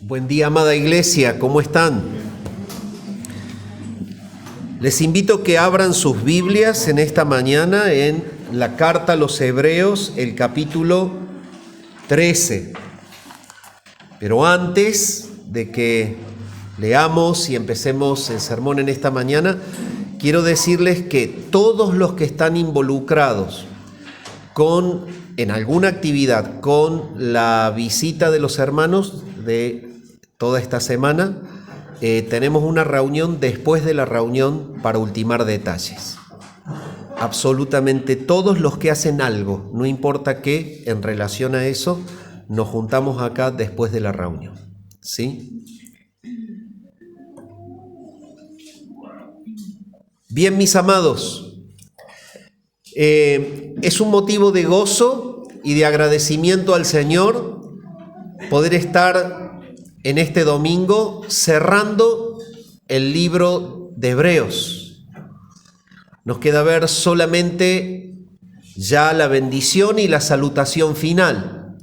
Buen día, amada iglesia, ¿cómo están? Les invito a que abran sus Biblias en esta mañana en la carta a los Hebreos, el capítulo 13. Pero antes de que leamos y empecemos el sermón en esta mañana, quiero decirles que todos los que están involucrados en alguna actividad con la visita de los hermanos de toda esta semana, tenemos una reunión después de la reunión para ultimar detalles. Absolutamente todos los que hacen algo, no importa qué, en relación a eso, nos juntamos acá después de la reunión, ¿sí? Bien, mis amados, es un motivo de gozo y de agradecimiento al Señor poder estar en este domingo cerrando el libro de Hebreos. Nos queda ver solamente ya la bendición y la salutación final.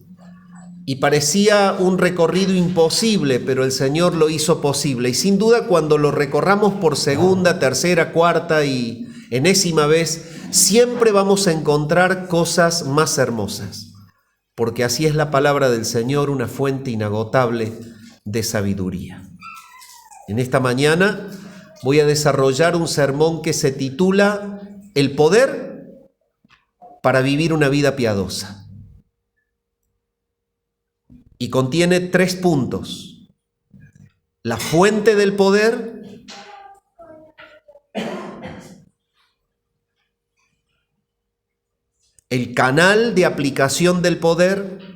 Y parecía un recorrido imposible, pero el Señor lo hizo posible. Y sin duda, cuando lo recorramos por segunda, tercera, cuarta y enésima vez, siempre vamos a encontrar cosas más hermosas. Porque así es la palabra del Señor, una fuente inagotable de sabiduría. En esta mañana voy a desarrollar un sermón que se titula El poder para vivir una vida piadosa. Y contiene 3 puntos: la fuente del poder, el canal de aplicación del poder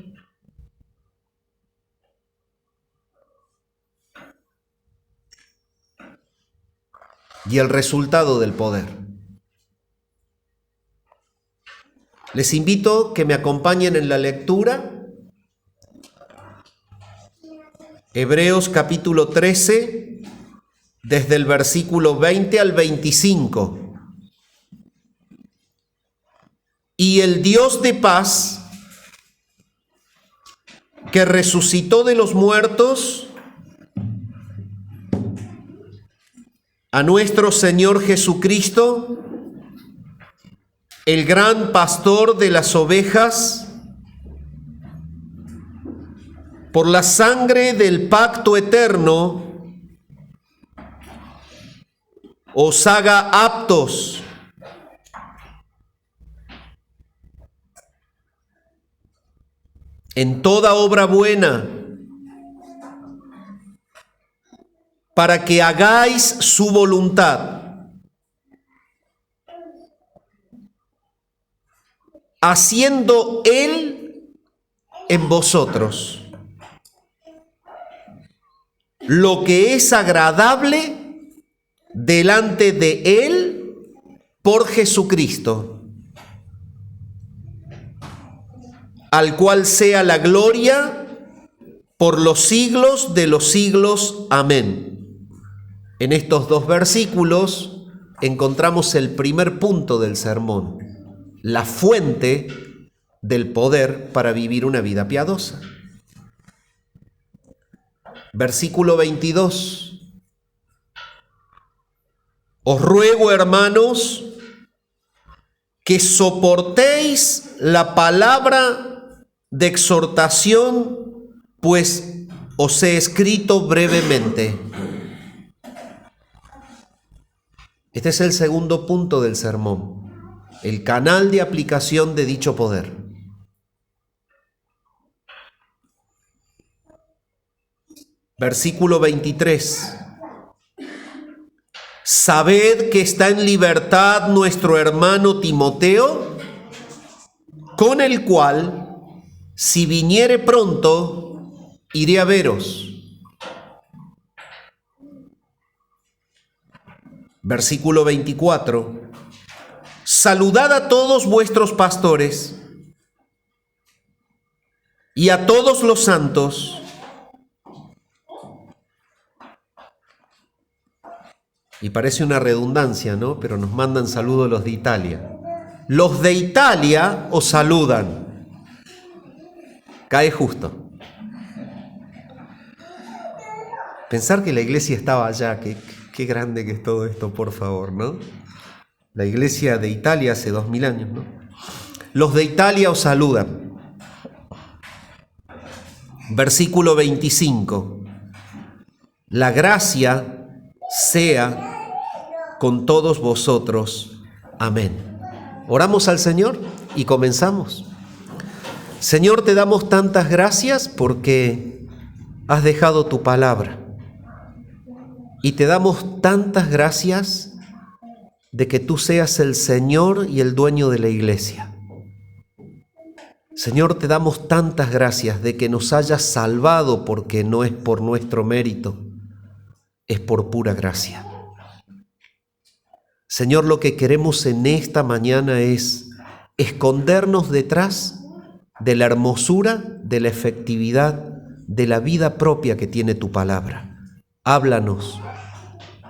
y el resultado del poder. Les invito a que me acompañen en la lectura. Hebreos capítulo 13, desde el versículo 20 al 25. Y el Dios de paz, que resucitó de los muertos a nuestro Señor Jesucristo, el gran pastor de las ovejas, por la sangre del pacto eterno, os haga aptos en toda obra buena, para que hagáis su voluntad, haciendo Él en vosotros lo que es agradable delante de Él por Jesucristo, al cual sea la gloria por los siglos de los siglos. Amén. En estos 2 versículos encontramos el primer punto del sermón: la fuente del poder para vivir una vida piadosa. Versículo 22. Os ruego, hermanos, que soportéis la palabra de exhortación, pues os he escrito brevemente. Este es el segundo punto del sermón: el canal de aplicación de dicho poder. Versículo 23. Sabed que está en libertad nuestro hermano Timoteo, con el cual, si viniere pronto, iré a veros. Versículo 24. Saludad a todos vuestros pastores y a todos los santos. Y parece una redundancia, ¿no? Pero nos mandan saludos los de Italia. Los de Italia os saludan. Cae justo. Pensar que la iglesia estaba allá, qué grande que es todo esto, por favor, ¿no? La iglesia de Italia hace 2000 años, ¿no? Los de Italia os saludan. Versículo 25. La gracia sea con todos vosotros. Amén. Oramos al Señor y comenzamos. Señor, te damos tantas gracias porque has dejado tu palabra. Y te damos tantas gracias de que tú seas el Señor y el dueño de la iglesia. Señor, te damos tantas gracias de que nos hayas salvado porque no es por nuestro mérito, es por pura gracia. Señor, lo que queremos en esta mañana es escondernos detrás de la hermosura, de la efectividad, de la vida propia que tiene tu palabra. Háblanos.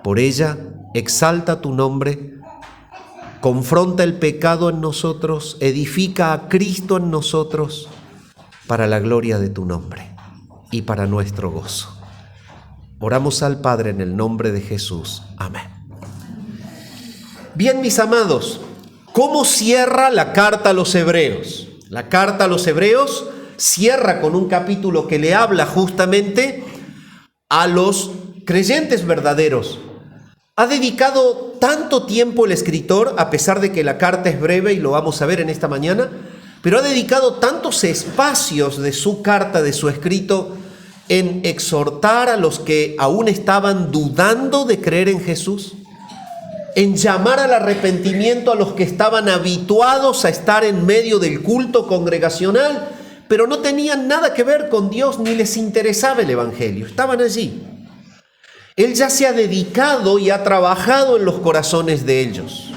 Por ella, exalta tu nombre, confronta el pecado en nosotros, edifica a Cristo en nosotros para la gloria de tu nombre y para nuestro gozo. Oramos al Padre en el nombre de Jesús. Amén. Bien, mis amados, ¿cómo cierra la carta a los Hebreos? La carta a los Hebreos cierra con un capítulo que le habla justamente a los creyentes verdaderos. Ha dedicado tanto tiempo el escritor, a pesar de que la carta es breve y lo vamos a ver en esta mañana, pero ha dedicado tantos espacios de su carta, de su escrito, en exhortar a los que aún estaban dudando de creer en Jesús, en llamar al arrepentimiento a los que estaban habituados a estar en medio del culto congregacional, pero no tenían nada que ver con Dios ni les interesaba el evangelio, estaban allí. Él ya se ha dedicado y ha trabajado en los corazones de ellos.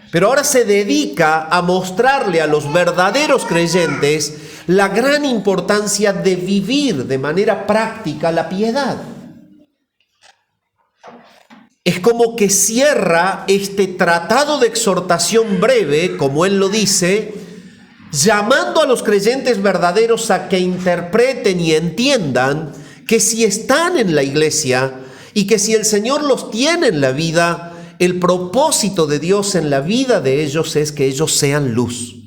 Pero ahora se dedica a mostrarle a los verdaderos creyentes la gran importancia de vivir de manera práctica la piedad. Es como que cierra este tratado de exhortación breve, como él lo dice, llamando a los creyentes verdaderos a que interpreten y entiendan que si están en la iglesia y que si el Señor los tiene en la vida, el propósito de Dios en la vida de ellos es que ellos sean luz.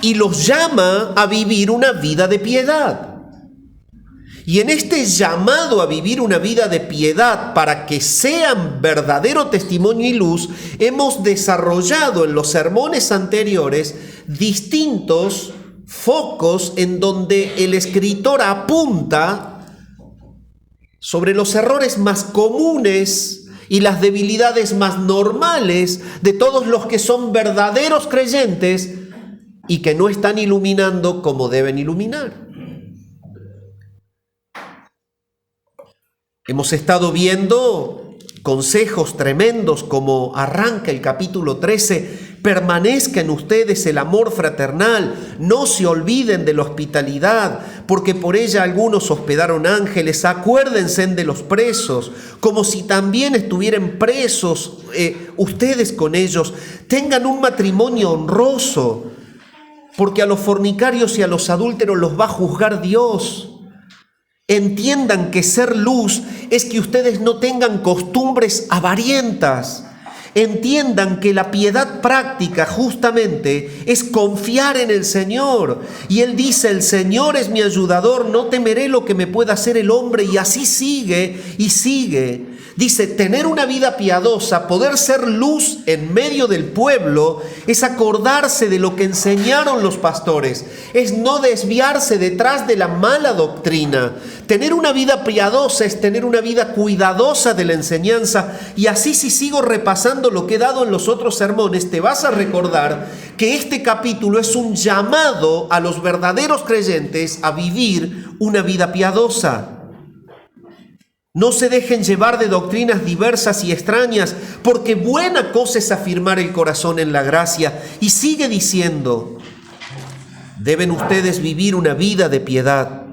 Y los llama a vivir una vida de piedad. Y en este llamado a vivir una vida de piedad para que sean verdadero testimonio y luz, hemos desarrollado en los sermones anteriores distintos focos en donde el escritor apunta sobre los errores más comunes y las debilidades más normales de todos los que son verdaderos creyentes y que no están iluminando como deben iluminar. Hemos estado viendo consejos tremendos como arranca el capítulo 13, permanezca en ustedes el amor fraternal, no se olviden de la hospitalidad, porque por ella algunos hospedaron ángeles, acuérdense de los presos, como si también estuvieran presos ustedes con ellos, tengan un matrimonio honroso, porque a los fornicarios y a los adúlteros los va a juzgar Dios. Entiendan que ser luz es que ustedes no tengan costumbres avarientas. Entiendan que la piedad práctica justamente es confiar en el Señor. Y Él dice, el Señor es mi ayudador, no temeré lo que me pueda hacer el hombre. Y así sigue y sigue. Dice, tener una vida piadosa, poder ser luz en medio del pueblo, es acordarse de lo que enseñaron los pastores, es no desviarse detrás de la mala doctrina. Tener una vida piadosa es tener una vida cuidadosa de la enseñanza. Y así, si sigo repasando lo que he dado en los otros sermones, te vas a recordar que este capítulo es un llamado a los verdaderos creyentes a vivir una vida piadosa. No se dejen llevar de doctrinas diversas y extrañas, porque buena cosa es afirmar el corazón en la gracia. Y sigue diciendo, deben ustedes vivir una vida de piedad,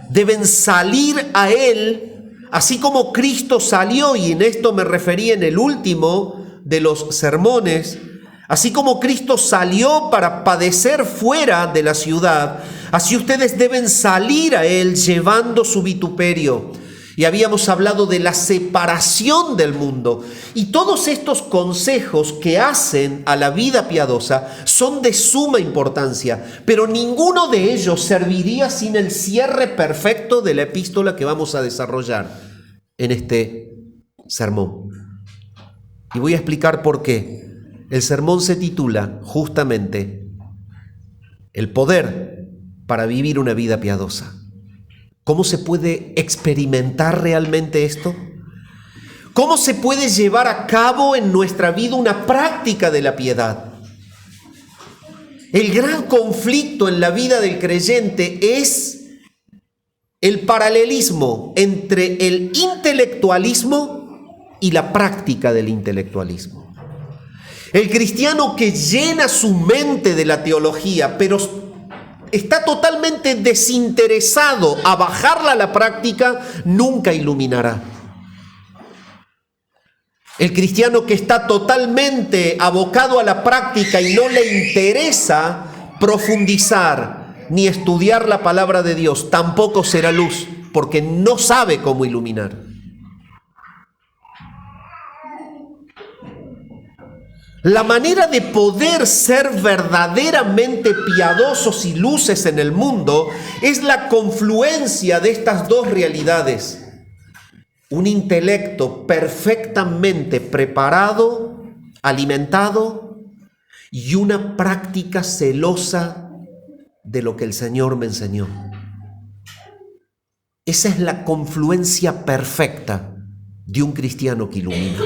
deben salir a Él, así como Cristo salió, y en esto me referí en el último de los sermones, Así como Cristo salió para padecer fuera de la ciudad, así ustedes deben salir a Él llevando su vituperio. Y habíamos hablado de la separación del mundo. Y todos estos consejos que hacen a la vida piadosa son de suma importancia, pero ninguno de ellos serviría sin el cierre perfecto de la epístola que vamos a desarrollar en este sermón. Y voy a explicar por qué. El sermón se titula justamente El poder para vivir una vida piadosa. ¿Cómo se puede experimentar realmente esto? ¿Cómo se puede llevar a cabo en nuestra vida una práctica de la piedad? El gran conflicto en la vida del creyente es el paralelismo entre el intelectualismo y la práctica del intelectualismo. El cristiano que llena su mente de la teología, pero está totalmente desinteresado a bajarla a la práctica, nunca iluminará. El cristiano que está totalmente abocado a la práctica y no le interesa profundizar ni estudiar la palabra de Dios, tampoco será luz, porque no sabe cómo iluminar. La manera de poder ser verdaderamente piadosos y luces en el mundo es la confluencia de estas dos realidades. Un intelecto perfectamente preparado, alimentado, y una práctica celosa de lo que el Señor me enseñó. Esa es la confluencia perfecta de un cristiano que ilumina.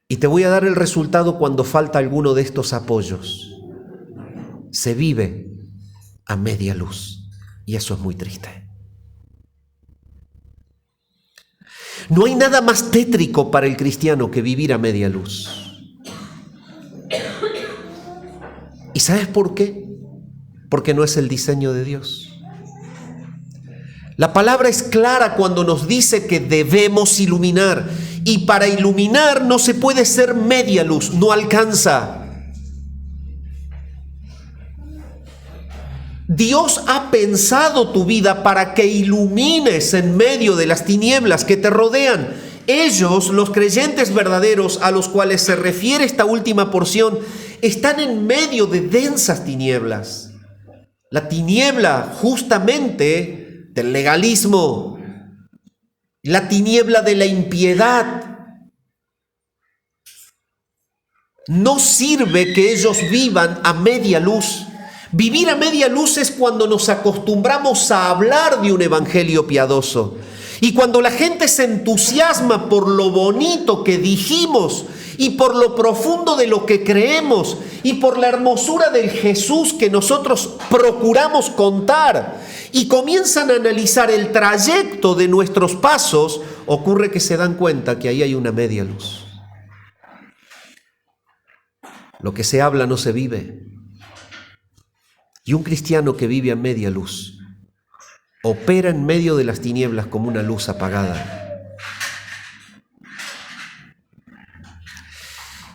Y te voy a dar el resultado cuando falta alguno de estos apoyos. Se vive a media luz, y eso es muy triste. No hay nada más tétrico para el cristiano que vivir a media luz. ¿Y sabes por qué? Porque no es el diseño de Dios. La palabra es clara cuando nos dice que debemos iluminar. Y para iluminar no se puede ser media luz, no alcanza. Dios ha pensado tu vida para que ilumines en medio de las tinieblas que te rodean. Ellos, los creyentes verdaderos a los cuales se refiere esta última porción, están en medio de densas tinieblas. La tiniebla justamente del legalismo, la tiniebla de la impiedad. No sirve que ellos vivan a media luz. Vivir a media luz es cuando nos acostumbramos a hablar de un evangelio piadoso. Y cuando la gente se entusiasma por lo bonito que dijimos y por lo profundo de lo que creemos y por la hermosura del Jesús que nosotros procuramos contar y comienzan a analizar el trayecto de nuestros pasos, ocurre que se dan cuenta que ahí hay una media luz. Lo que se habla no se vive. Y un cristiano que vive a media luz opera en medio de las tinieblas como una luz apagada.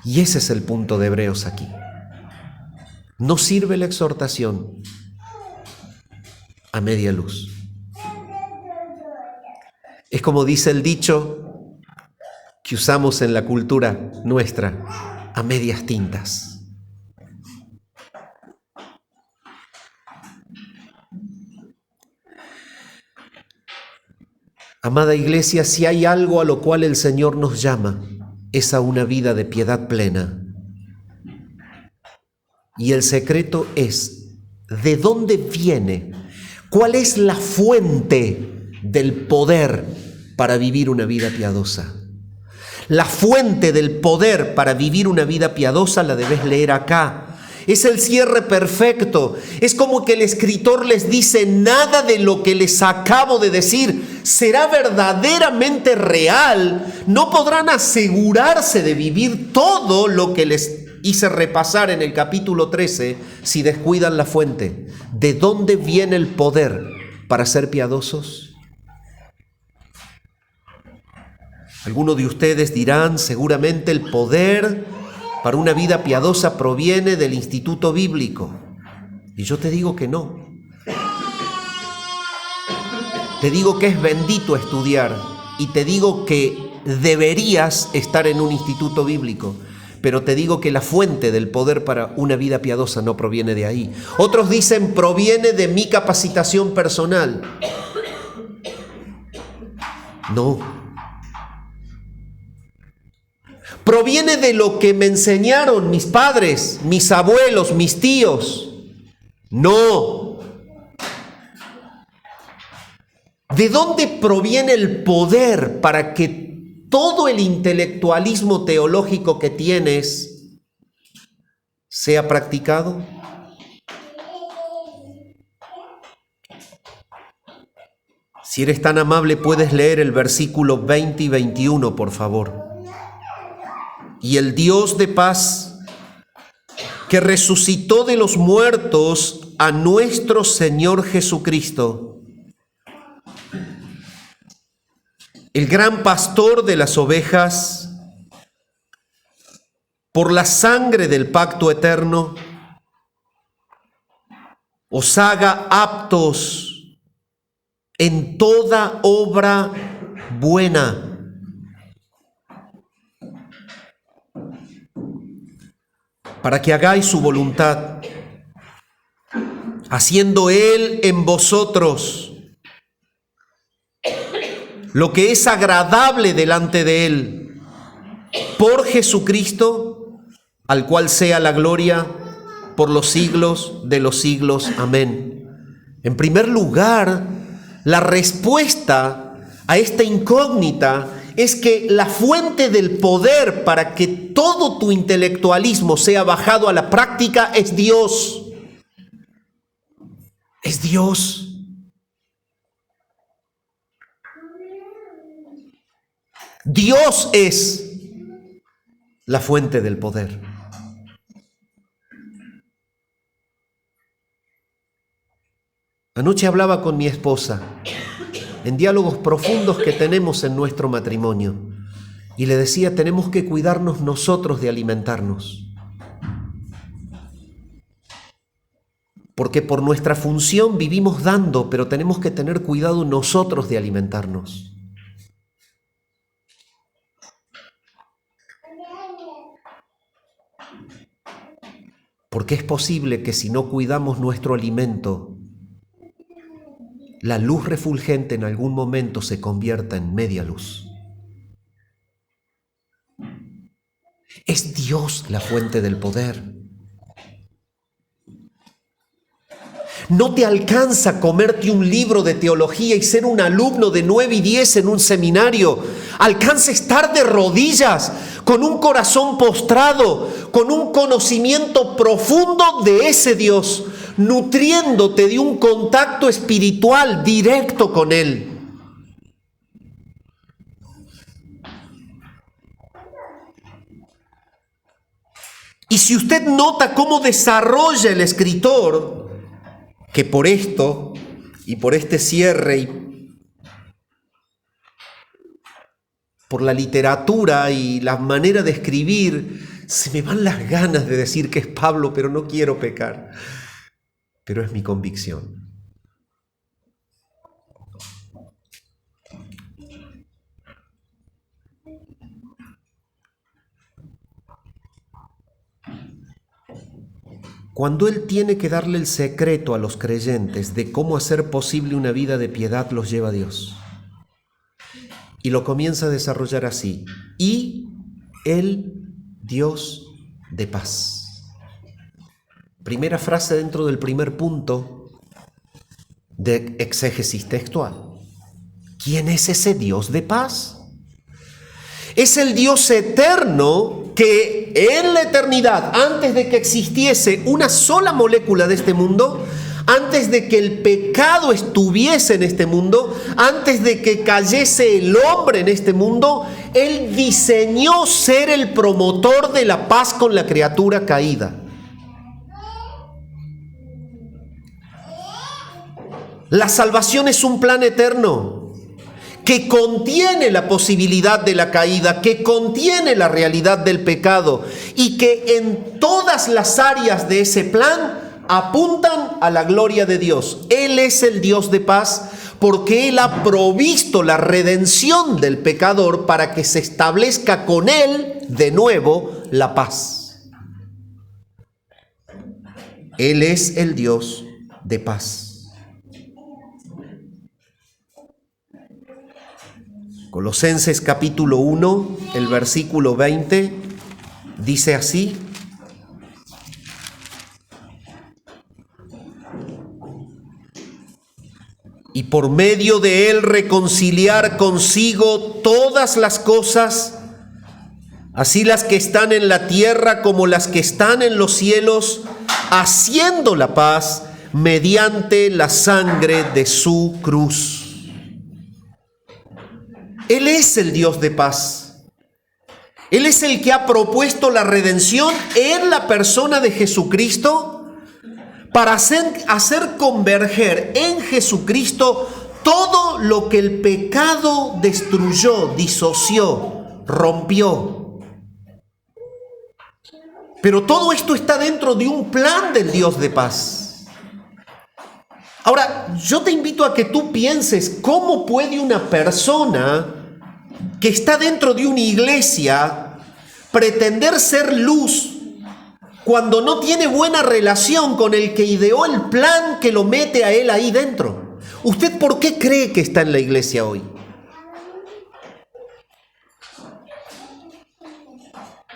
Y ese es el punto de Hebreos aquí. No sirve la exhortación a media luz. Es como dice el dicho que usamos en la cultura nuestra, a medias tintas. Amada iglesia, si hay algo a lo cual el Señor nos llama, es a una vida de piedad plena. Y el secreto es, ¿de dónde viene? ¿Cuál es la fuente del poder para vivir una vida piadosa? La fuente del poder para vivir una vida piadosa la debes leer acá. Es el cierre perfecto. Es como que el escritor les dice, nada de lo que les acabo de decir será verdaderamente real. No podrán asegurarse de vivir todo lo que les hice repasar en el capítulo 13 si descuidan la fuente. ¿De dónde viene el poder para ser piadosos? Algunos de ustedes dirán seguramente el poder para una vida piadosa proviene del instituto bíblico. Y yo te digo que no. Te digo que es bendito estudiar y te digo que deberías estar en un instituto bíblico, pero te digo que la fuente del poder para una vida piadosa no proviene de ahí. Otros dicen proviene de mi capacitación personal. No. Proviene de lo que me enseñaron mis padres, mis abuelos, mis tíos. No. ¿De dónde proviene el poder para que todo el intelectualismo teológico que tienes sea practicado? Si eres tan amable, puedes leer el versículo 20 y 21, por favor. Y el Dios de paz, que resucitó de los muertos a nuestro Señor Jesucristo, el gran pastor de las ovejas, por la sangre del pacto eterno, os haga aptos en toda obra buena, para que hagáis su voluntad, haciendo Él en vosotros lo que es agradable delante de Él, por Jesucristo, al cual sea la gloria por los siglos de los siglos. Amén. En primer lugar, la respuesta a esta incógnita es que la fuente del poder para que todo tu intelectualismo sea bajado a la práctica es Dios. Es Dios. Dios es la fuente del poder. Anoche hablaba con mi esposa en diálogos profundos que tenemos en nuestro matrimonio y le decía, tenemos que cuidarnos nosotros de alimentarnos. Porque por nuestra función vivimos dando, pero tenemos que tener cuidado nosotros de alimentarnos. Porque es posible que si no cuidamos nuestro alimento, la luz refulgente en algún momento se convierta en media luz. Es Dios la fuente del poder. No te alcanza comerte un libro de teología y ser un alumno de 9 y 10 en un seminario. Alcanza estar de rodillas, con un corazón postrado, con un conocimiento profundo de ese Dios, nutriéndote de un contacto espiritual directo con Él. Y si usted nota cómo desarrolla el escritor, que por esto y por este cierre y por la literatura y la manera de escribir, se me van las ganas de decir que es Pablo, pero no quiero pecar. Pero es mi convicción. Cuando Él tiene que darle el secreto a los creyentes de cómo hacer posible una vida de piedad, los lleva a Dios. Y lo comienza a desarrollar así. Y el Dios de paz. Primera frase dentro del primer punto de exégesis textual. ¿Quién es ese Dios de paz? Es el Dios eterno que en la eternidad, antes de que existiese una sola molécula de este mundo, antes de que el pecado estuviese en este mundo, antes de que cayese el hombre en este mundo, Él diseñó ser el promotor de la paz con la criatura caída. La salvación es un plan eterno que contiene la posibilidad de la caída, que contiene la realidad del pecado y que en todas las áreas de ese plan apuntan a la gloria de Dios. Él es el Dios de paz porque Él ha provisto la redención del pecador para que se establezca con Él de nuevo la paz. Él es el Dios de paz. Colosenses capítulo 1, el versículo 20, dice así: y por medio de Él reconciliar consigo todas las cosas, así las que están en la tierra como las que están en los cielos, haciendo la paz mediante la sangre de su cruz. Él es el Dios de paz. Él es el que ha propuesto la redención en la persona de Jesucristo para hacer converger en Jesucristo todo lo que el pecado destruyó, disoció, rompió. Pero todo esto está dentro de un plan del Dios de paz. Ahora, yo te invito a que tú pienses cómo puede una persona que está dentro de una iglesia pretender ser luz cuando no tiene buena relación con el que ideó el plan que lo mete a él ahí dentro. ¿Usted por qué cree que está en la iglesia hoy?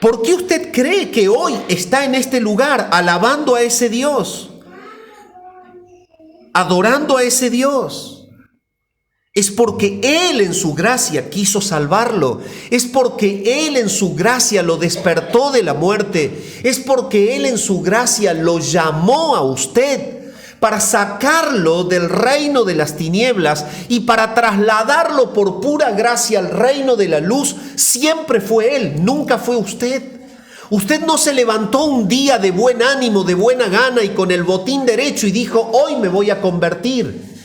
¿Por qué usted cree que hoy está en este lugar alabando a ese Dios? Adorando a ese Dios. Es porque Él en su gracia quiso salvarlo. Es porque Él en su gracia lo despertó de la muerte. Es porque Él en su gracia lo llamó a usted para sacarlo del reino de las tinieblas y para trasladarlo por pura gracia al reino de la luz. Siempre fue Él, nunca fue usted. Usted no se levantó un día de buen ánimo, de buena gana y con el botín derecho y dijo: hoy me voy a convertir.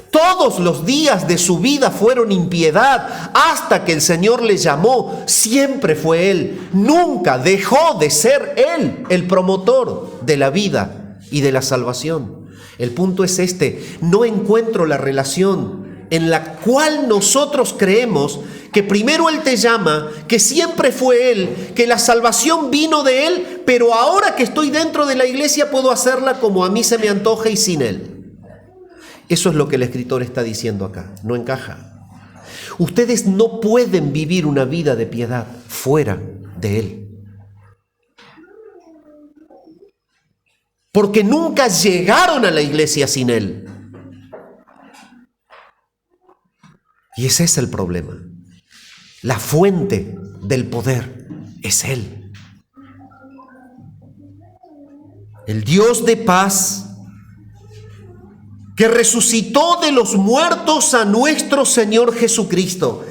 Todos los días de su vida fueron impiedad hasta que el Señor le llamó. Siempre fue Él. Nunca dejó de ser Él el promotor de la vida y de la salvación. El punto es este: no encuentro la relación en la cual nosotros creemos que primero Él te llama, que siempre fue Él, que la salvación vino de Él, pero ahora que estoy dentro de la iglesia puedo hacerla como a mí se me antoja y sin Él. Eso es lo que el escritor está diciendo acá. No encaja. Ustedes no pueden vivir una vida de piedad fuera de Él. Porque nunca llegaron a la iglesia sin Él. Y ese es el problema. La fuente del poder es Él. El Dios de paz que resucitó de los muertos a nuestro Señor Jesucristo.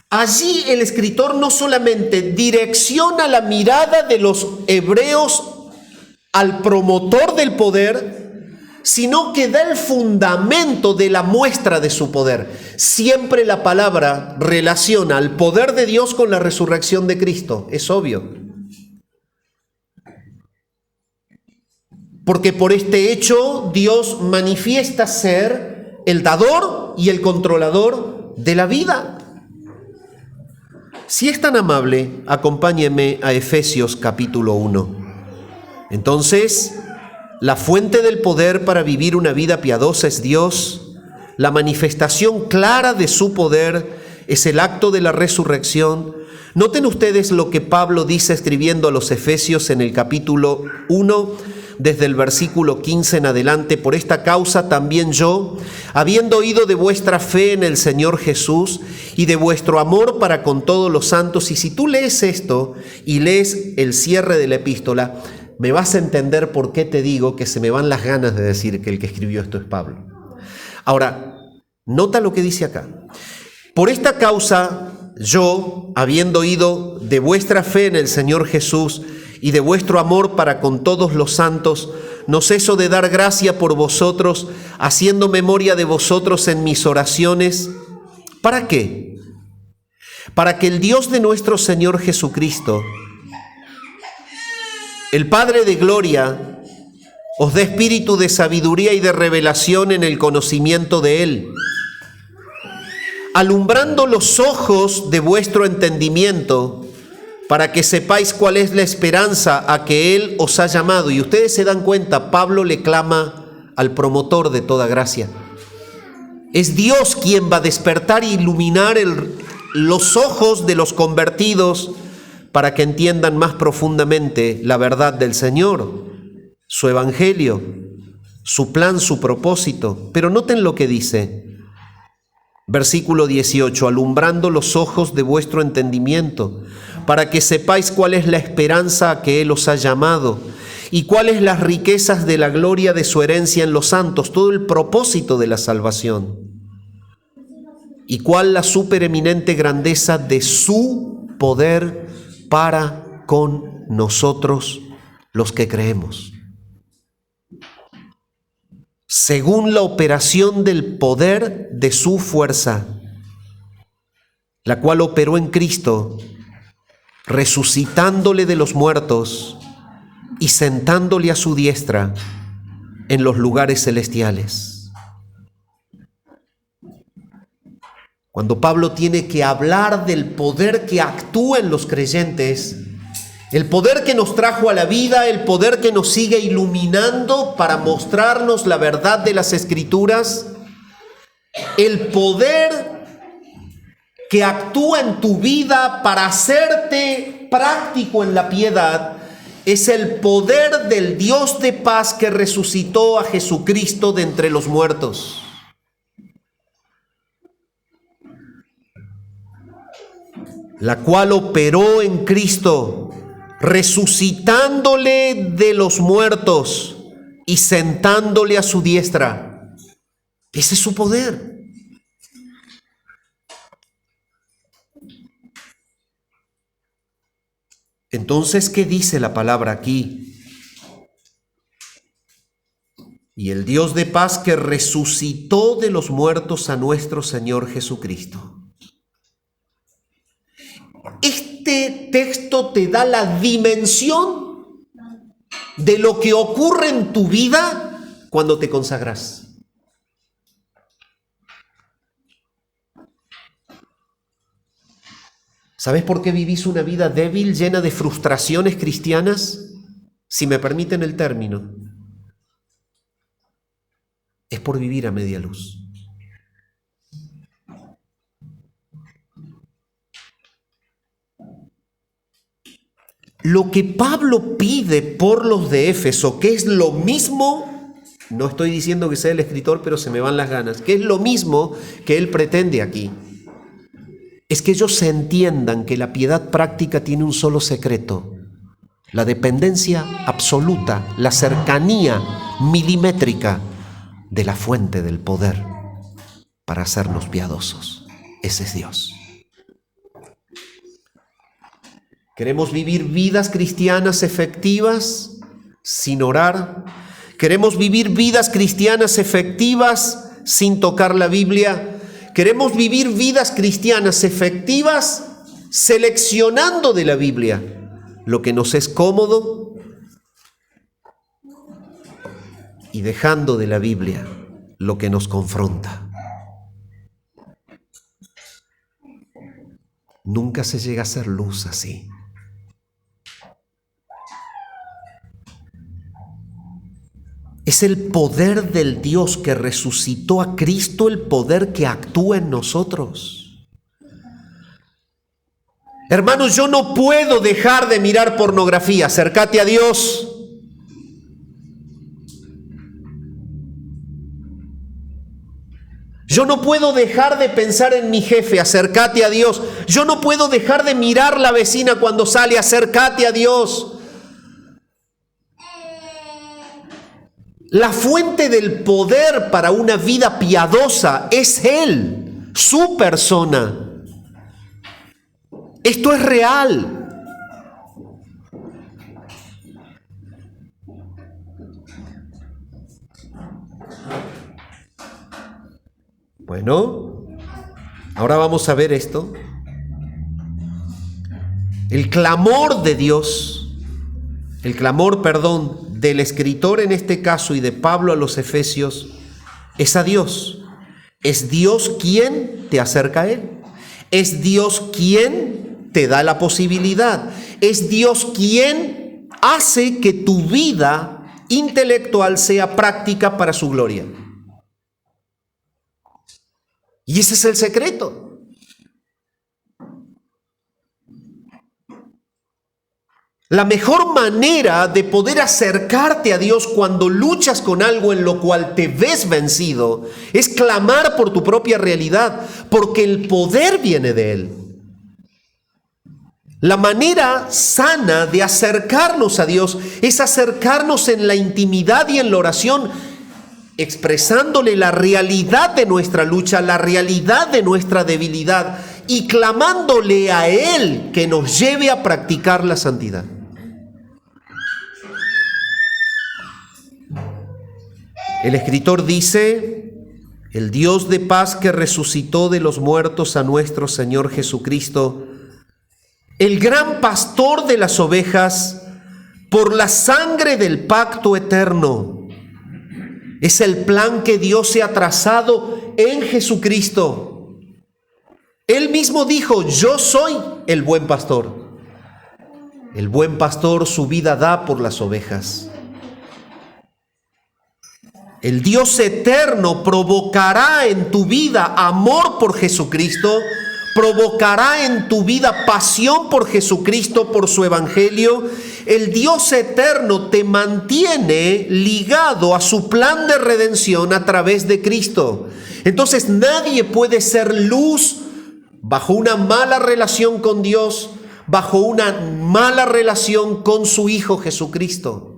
Allí el escritor no solamente direcciona la mirada de los hebreos al promotor del poder, sino que da el fundamento de la muestra de su poder. Siempre la palabra relaciona al poder de Dios con la resurrección de Cristo, es obvio. Porque por este hecho Dios manifiesta ser el dador y el controlador de la vida. Si es tan amable, acompáñeme a Efesios capítulo 1. Entonces, la fuente del poder para vivir una vida piadosa es Dios. La manifestación clara de su poder es el acto de la resurrección. Noten ustedes lo que Pablo dice escribiendo a los Efesios en el capítulo 1, desde el versículo 15 en adelante: por esta causa también yo, habiendo oído de vuestra fe en el Señor Jesús y de vuestro amor para con todos los santos. Y si tú lees esto y lees el cierre de la epístola, me vas a entender por qué te digo que se me van las ganas de decir que el que escribió esto es Pablo. Ahora, nota lo que dice acá: por esta causa yo, habiendo oído de vuestra fe en el Señor Jesús y de vuestro amor para con todos los santos, no ceso de dar gracia por vosotros, haciendo memoria de vosotros en mis oraciones, ¿Para qué? Para que el Dios de nuestro Señor Jesucristo, el Padre de gloria, os dé espíritu de sabiduría y de revelación en el conocimiento de Él, alumbrando los ojos de vuestro entendimiento, para que sepáis cuál es la esperanza a que Él os ha llamado. Y ustedes se dan cuenta, Pablo le clama al promotor de toda gracia. Es Dios quien va a despertar e iluminar los ojos de los convertidos para que entiendan más profundamente la verdad del Señor, su evangelio, su plan, su propósito. Pero noten lo que dice, versículo 18, alumbrando los ojos de vuestro entendimiento, para que sepáis cuál es la esperanza a que Él os ha llamado y cuáles las riquezas de la gloria de su herencia en los santos, todo el propósito de la salvación, y cuál la supereminente grandeza de su poder para con nosotros los que creemos, según la operación del poder de su fuerza, la cual operó en Cristo, resucitándole de los muertos y sentándole a su diestra en los lugares celestiales. Cuando Pablo tiene que hablar del poder que actúa en los creyentes, el poder que nos trajo a la vida, el poder que nos sigue iluminando para mostrarnos la verdad de las Escrituras, el poder que actúa en tu vida para hacerte práctico en la piedad, es el poder del Dios de paz que resucitó a Jesucristo de entre los muertos. La cual operó en Cristo, resucitándole de los muertos y sentándole a su diestra. Ese es su poder. Entonces, ¿qué dice la palabra aquí? Y el Dios de paz que resucitó de los muertos a nuestro Señor Jesucristo. Este texto te da la dimensión de lo que ocurre en tu vida cuando te consagras. ¿Sabes por qué vivís una vida débil, llena de frustraciones cristianas? Si me permiten el término, es por vivir a media luz. Lo que Pablo pide por los de Éfeso, que es lo mismo, no estoy diciendo que sea el escritor, pero se me van las ganas, que es lo mismo que él pretende aquí, es que ellos se entiendan que la piedad práctica tiene un solo secreto: la dependencia absoluta, la cercanía milimétrica de la fuente del poder para hacernos piadosos. Ese es Dios. ¿Queremos vivir vidas cristianas efectivas sin orar? ¿Queremos vivir vidas cristianas efectivas sin tocar la Biblia? ¿Queremos vivir vidas cristianas efectivas seleccionando de la Biblia lo que nos es cómodo y dejando de la Biblia lo que nos confronta? Nunca se llega a ser luz así. Es el poder del Dios que resucitó a Cristo, el poder que actúa en nosotros. Hermanos, yo no puedo dejar de mirar pornografía. Acércate a Dios. Yo no puedo dejar de pensar en mi jefe. Acércate a Dios. Yo no puedo dejar de mirar la vecina cuando sale. Acércate a Dios. La fuente del poder para una vida piadosa es Él, su persona. Esto es real. Bueno, Ahora vamos a ver esto. El clamor de Dios, del escritor en este caso y de Pablo a los Efesios, es a Dios. Es Dios quien te acerca a Él. Es Dios quien te da la posibilidad. Es Dios quien hace que tu vida intelectual sea práctica para su gloria. Y ese es el secreto. La mejor manera de poder acercarte a Dios cuando luchas con algo en lo cual te ves vencido es clamar por tu propia realidad, porque el poder viene de Él. La manera sana de acercarnos a Dios es acercarnos en la intimidad y en la oración, expresándole la realidad de nuestra lucha, la realidad de nuestra debilidad y clamándole a Él que nos lleve a practicar la santidad. El escritor dice: el Dios de paz que resucitó de los muertos a nuestro Señor Jesucristo, el gran pastor de las ovejas, por la sangre del pacto eterno. Es el plan que Dios se ha trazado en Jesucristo. Él mismo dijo: yo soy el buen pastor. El buen pastor su vida da por las ovejas. El Dios eterno provocará en tu vida amor por Jesucristo, provocará en tu vida pasión por Jesucristo, por su evangelio. El Dios eterno te mantiene ligado a su plan de redención a través de Cristo. Entonces nadie puede ser luz bajo una mala relación con Dios, bajo una mala relación con su Hijo Jesucristo.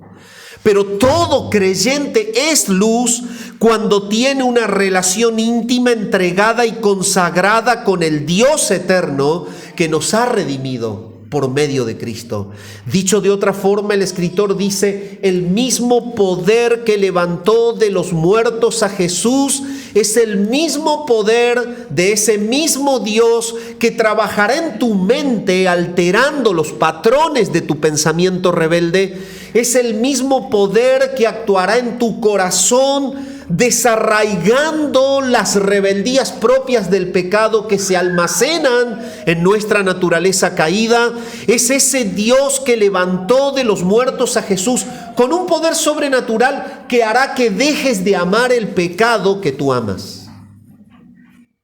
Pero todo creyente es luz cuando tiene una relación íntima, entregada y consagrada con el Dios eterno que nos ha redimido por medio de Cristo. Dicho de otra forma, el escritor dice: el mismo poder que levantó de los muertos a Jesús es el mismo poder de ese mismo Dios que trabajará en tu mente alterando los patrones de tu pensamiento rebelde. Es el mismo poder que actuará en tu corazón, desarraigando las rebeldías propias del pecado que se almacenan en nuestra naturaleza caída. Es ese Dios que levantó de los muertos a Jesús con un poder sobrenatural que hará que dejes de amar el pecado que tú amas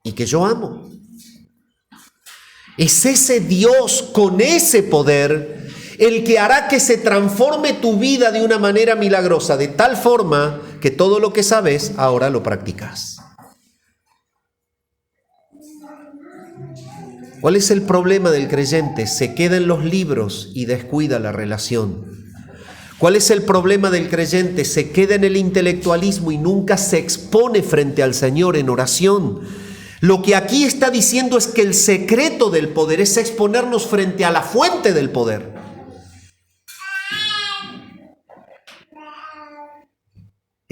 y que yo amo. Es ese Dios con ese poder el que hará que se transforme tu vida de una manera milagrosa, de tal forma que todo lo que sabes ahora lo practicas. ¿Cuál es el problema del creyente? Se queda en los libros y descuida la relación. ¿Cuál es el problema del creyente? Se queda en el intelectualismo y nunca se expone frente al Señor en oración. Lo que aquí está diciendo es que el secreto del poder es exponernos frente a la fuente del poder.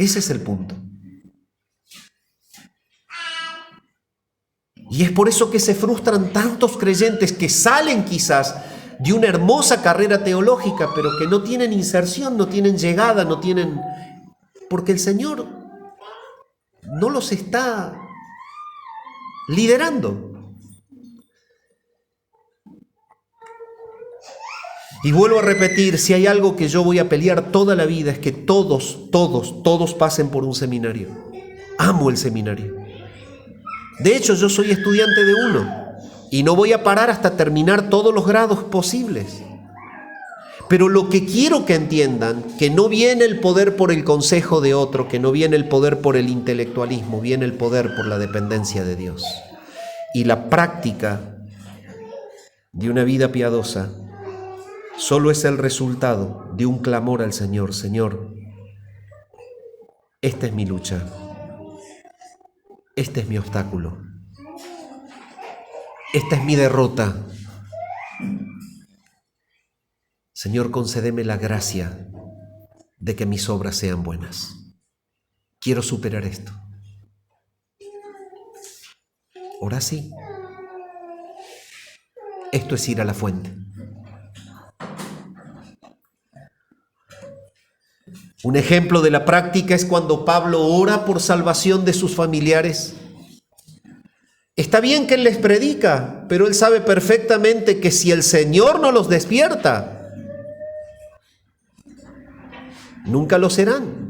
Ese es el punto. Y es por eso que se frustran tantos creyentes que salen quizás de una hermosa carrera teológica, pero que no tienen inserción, no tienen llegada, no tienen... porque el Señor no los está liderando. Y vuelvo a repetir, si hay algo que yo voy a pelear toda la vida es que todos pasen por un seminario. Amo el seminario. De hecho, yo soy estudiante de uno y no voy a parar hasta terminar todos los grados posibles. Pero lo que quiero que entiendan, que no viene el poder por el consejo de otro, que no viene el poder por el intelectualismo, viene el poder por la dependencia de Dios. Y la práctica de una vida piadosa solo es el resultado de un clamor al Señor. Señor, esta es mi lucha, este es mi obstáculo, esta es mi derrota. Señor, concédeme la gracia de que mis obras sean buenas. Quiero superar esto. Ora así. Esto es ir a la fuente. Un ejemplo de la práctica es cuando Pablo ora por salvación de sus familiares. Está bien que él les predica, pero él sabe perfectamente que si el Señor no los despierta, nunca lo serán.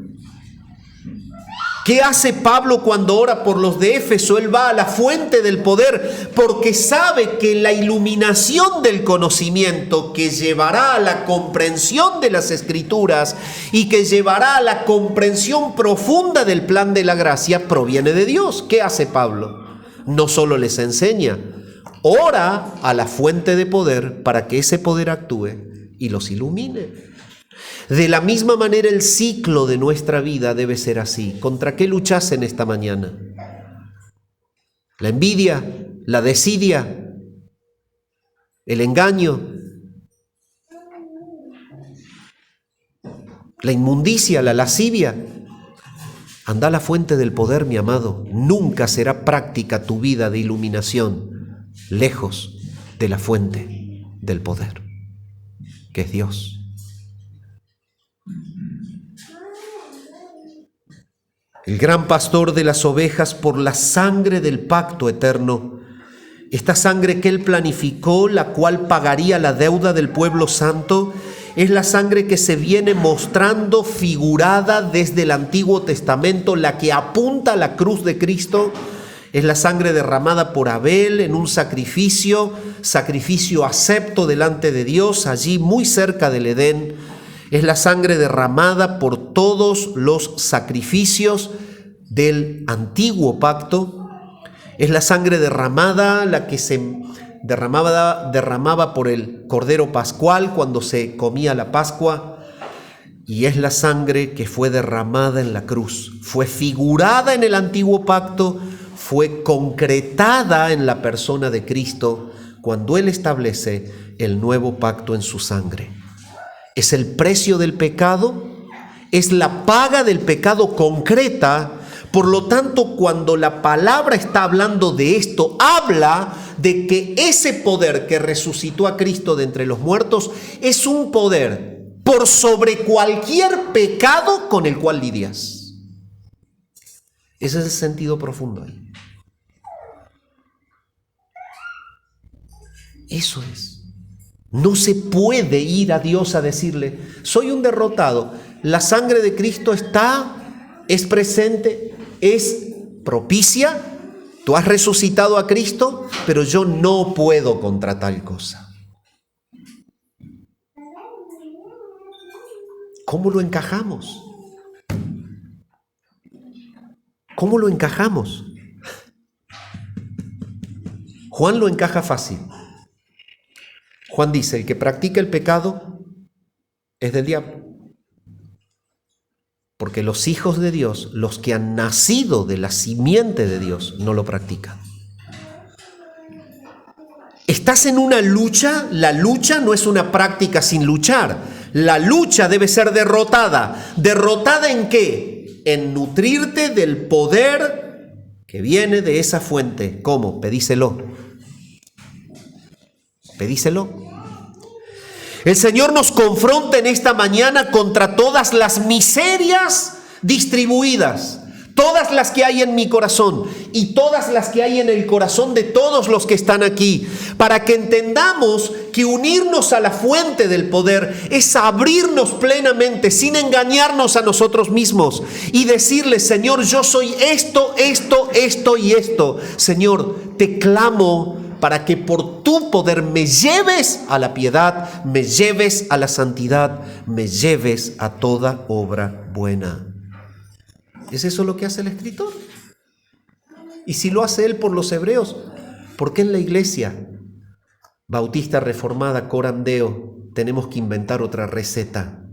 ¿Qué hace Pablo cuando ora por los de Éfeso? Él va a la fuente del poder porque sabe que la iluminación del conocimiento que llevará a la comprensión de las Escrituras y que llevará a la comprensión profunda del plan de la gracia proviene de Dios. ¿Qué hace Pablo? No solo les enseña, ora a la fuente de poder para que ese poder actúe y los ilumine. De la misma manera el ciclo de nuestra vida debe ser así. ¿Contra qué luchas en esta mañana? ¿La envidia? ¿La desidia? ¿El engaño? ¿La inmundicia? ¿La lascivia? Anda a la fuente del poder, mi amado. Nunca será práctica tu vida de iluminación lejos de la fuente del poder, que es Dios. El gran pastor de las ovejas, por la sangre del pacto eterno, esta sangre que él planificó, la cual pagaría la deuda del pueblo santo, es la sangre que se viene mostrando figurada desde el Antiguo Testamento, la que apunta a la cruz de Cristo. Es la sangre derramada por Abel en un sacrificio acepto delante de Dios, allí muy cerca del Edén. Es la sangre derramada por todos los sacrificios del antiguo pacto. Es la sangre derramada, la que se derramaba por el Cordero Pascual cuando se comía la Pascua. Y es la sangre que fue derramada en la cruz. Fue figurada en el antiguo pacto, fue concretada en la persona de Cristo cuando Él establece el nuevo pacto en su sangre. Es el precio del pecado, es la paga del pecado concreta. Por lo tanto, cuando la palabra está hablando de esto, habla de que ese poder que resucitó a Cristo de entre los muertos es un poder por sobre cualquier pecado con el cual lidias. Ese es el sentido profundo ahí. Eso es. No se puede ir a Dios a decirle, soy un derrotado. La sangre de Cristo es presente, es propicia. Tú has resucitado a Cristo, pero yo no puedo contra tal cosa. ¿Cómo lo encajamos? ¿Cómo lo encajamos? Juan lo encaja fácil. Juan dice, el que practica el pecado es del diablo. Porque los hijos de Dios, los que han nacido de la simiente de Dios, no lo practican. ¿Estás en una lucha? La lucha no es una práctica sin luchar. La lucha debe ser derrotada. ¿Derrotada en qué? En nutrirte del poder que viene de esa fuente. ¿Cómo? Pedíselo. Pedíselo. El Señor nos confronta en esta mañana contra todas las miserias distribuidas, todas las que hay en mi corazón y todas las que hay en el corazón de todos los que están aquí, para que entendamos que unirnos a la fuente del poder es abrirnos plenamente, sin engañarnos a nosotros mismos, y decirle, Señor, yo soy esto y esto. Señor, te clamo para que por tu poder me lleves a la piedad, me lleves a la santidad, me lleves a toda obra buena. ¿Es eso lo que hace el escritor? Y si lo hace él por los hebreos, ¿por qué en la iglesia bautista reformada Corandeo tenemos que inventar otra receta?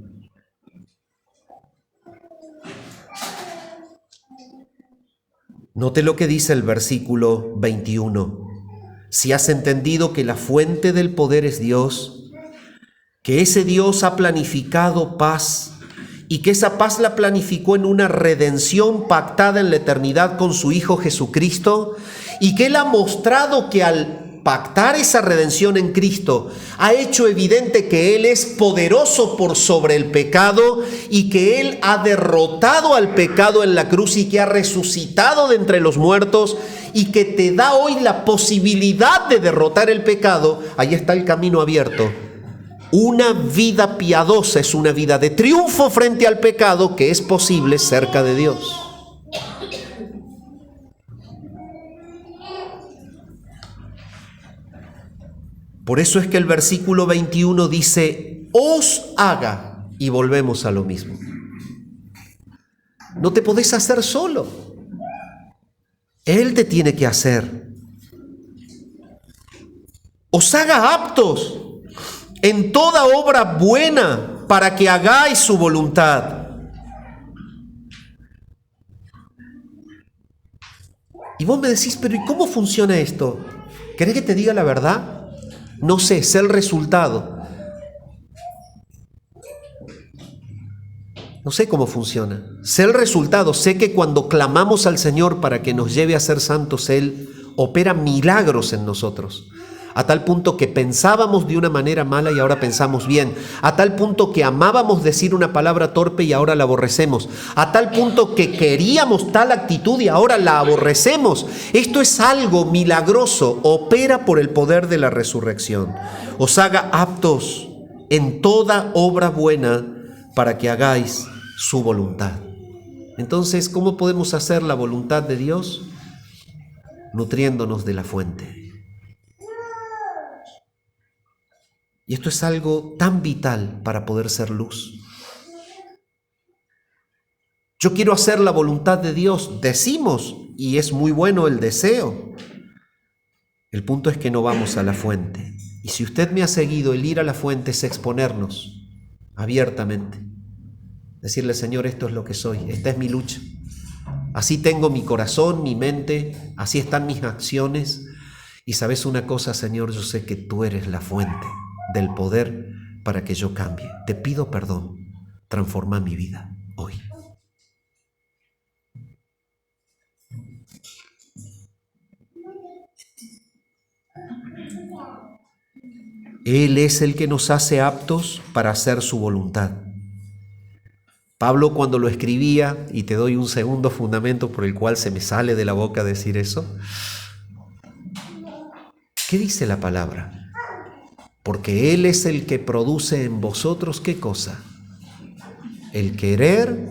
Note lo que dice el versículo 21. Si has entendido que la fuente del poder es Dios, que ese Dios ha planificado paz y que esa paz la planificó en una redención pactada en la eternidad con su Hijo Jesucristo, y que Él ha mostrado que al impactar esa redención en Cristo, ha hecho evidente que Él es poderoso por sobre el pecado y que Él ha derrotado al pecado en la cruz y que ha resucitado de entre los muertos y que te da hoy la posibilidad de derrotar el pecado, ahí está el camino abierto. Una vida piadosa es una vida de triunfo frente al pecado que es posible cerca de Dios. Por eso es que el versículo 21 dice, os haga, y volvemos a lo mismo. No te podés hacer solo. Él te tiene que hacer. Os haga aptos en toda obra buena para que hagáis su voluntad. Y vos me decís, pero ¿y cómo funciona esto? ¿Querés que te diga la verdad? No sé el resultado. No sé cómo funciona. Sé el resultado. Sé que cuando clamamos al Señor para que nos lleve a ser santos, Él opera milagros en nosotros. A tal punto que pensábamos de una manera mala y ahora pensamos bien. A tal punto que amábamos decir una palabra torpe y ahora la aborrecemos. A tal punto que queríamos tal actitud y ahora la aborrecemos. Esto es algo milagroso. Opera por el poder de la resurrección. Os haga aptos en toda obra buena para que hagáis su voluntad. Entonces, ¿cómo podemos hacer la voluntad de Dios? Nutriéndonos de la fuente. Y esto es algo tan vital para poder ser luz. Yo quiero hacer la voluntad de Dios, decimos, y es muy bueno el deseo. El punto es que no vamos a la fuente. Y si usted me ha seguido, el ir a la fuente es exponernos abiertamente. Decirle, Señor, esto es lo que soy, esta es mi lucha. Así tengo mi corazón, mi mente, así están mis acciones. Y sabes una cosa, Señor, yo sé que tú eres la fuente del poder para que yo cambie. Te pido perdón, transforma mi vida hoy. Él es el que nos hace aptos para hacer su voluntad. Pablo cuando lo escribía, y te doy un segundo fundamento por el cual se me sale de la boca decir eso, ¿qué dice la palabra? Porque Él es el que produce en vosotros, ¿qué cosa? El querer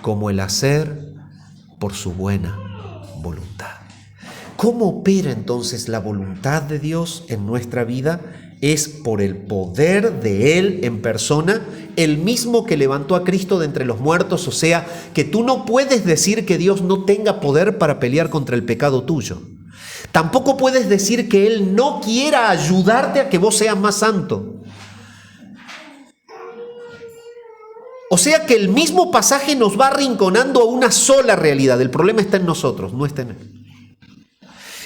como el hacer por su buena voluntad. ¿Cómo opera entonces la voluntad de Dios en nuestra vida? Es por el poder de Él en persona, el mismo que levantó a Cristo de entre los muertos. O sea, que tú no puedes decir que Dios no tenga poder para pelear contra el pecado tuyo. Tampoco puedes decir que Él no quiera ayudarte a que vos seas más santo. O sea que el mismo pasaje nos va arrinconando a una sola realidad. El problema está en nosotros, no está en Él.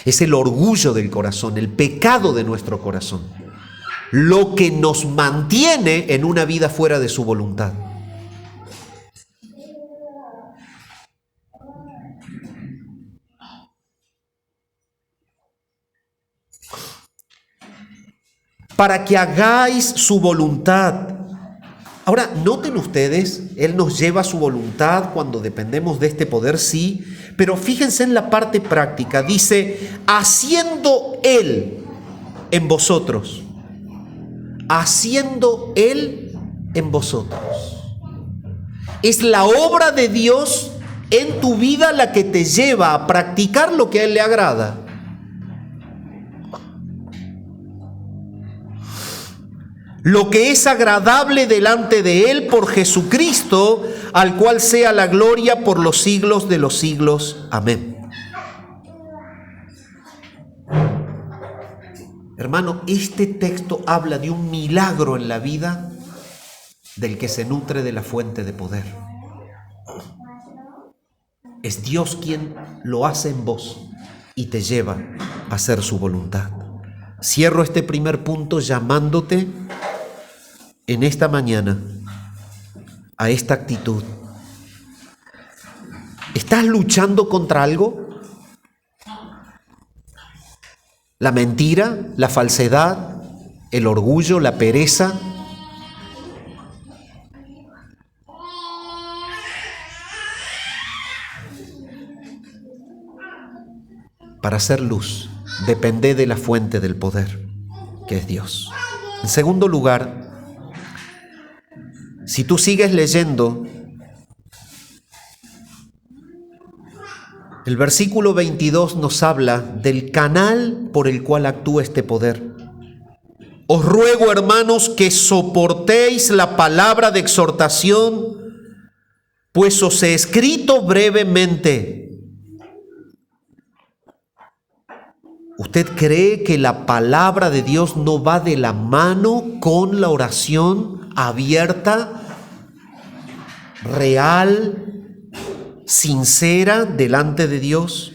Es el orgullo del corazón, el pecado de nuestro corazón, lo que nos mantiene en una vida fuera de su voluntad. Para que hagáis su voluntad. Ahora, noten ustedes, Él nos lleva a su voluntad cuando dependemos de este poder, sí, pero fíjense en la parte práctica. Dice, haciendo Él en vosotros. Haciendo Él en vosotros. Es la obra de Dios en tu vida la que te lleva a practicar lo que a Él le agrada. Lo que es agradable delante de Él por Jesucristo, al cual sea la gloria por los siglos de los siglos. Amén. Hermano, este texto habla de un milagro en la vida del que se nutre de la fuente de poder. Es Dios quien lo hace en vos y te lleva a hacer su voluntad. Cierro este primer punto llamándote en esta mañana a esta actitud. ¿Estás luchando contra algo? la mentira, la falsedad, el orgullo, la pereza. Para ser luz, depende de la fuente del poder, que es Dios. En segundo lugar, si tú sigues leyendo, el versículo 22 nos habla del canal por el cual actúa este poder. Os ruego, hermanos, que soportéis la palabra de exhortación, pues os he escrito brevemente. ¿Usted cree que la palabra de Dios no va de la mano con la oración abierta, real, sincera delante de Dios?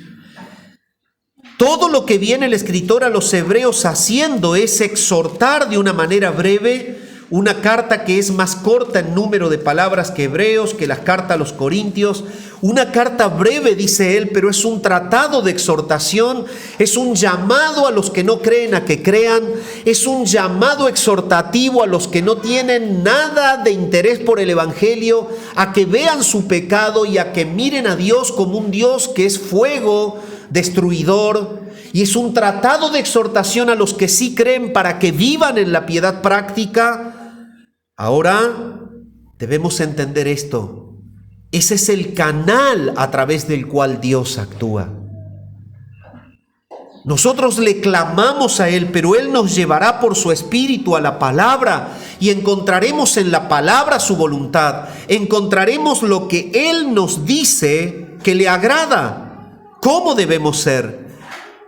Todo lo que viene el escritor a los hebreos haciendo es exhortar de una manera breve, una carta que es más corta en número de palabras que Hebreos, que las cartas a los Corintios. Una carta breve, dice él, pero es un tratado de exhortación, es un llamado a los que no creen a que crean, es un llamado exhortativo a los que no tienen nada de interés por el Evangelio, a que vean su pecado y a que miren a Dios como un Dios que es fuego destruidor. Y es un tratado de exhortación a los que sí creen para que vivan en la piedad práctica. Ahora debemos entender esto. Ese es el canal a través del cual Dios actúa. Nosotros le clamamos a Él, pero Él nos llevará por su Espíritu a la palabra y encontraremos en la palabra su voluntad. Encontraremos lo que Él nos dice que le agrada. ¿Cómo debemos ser?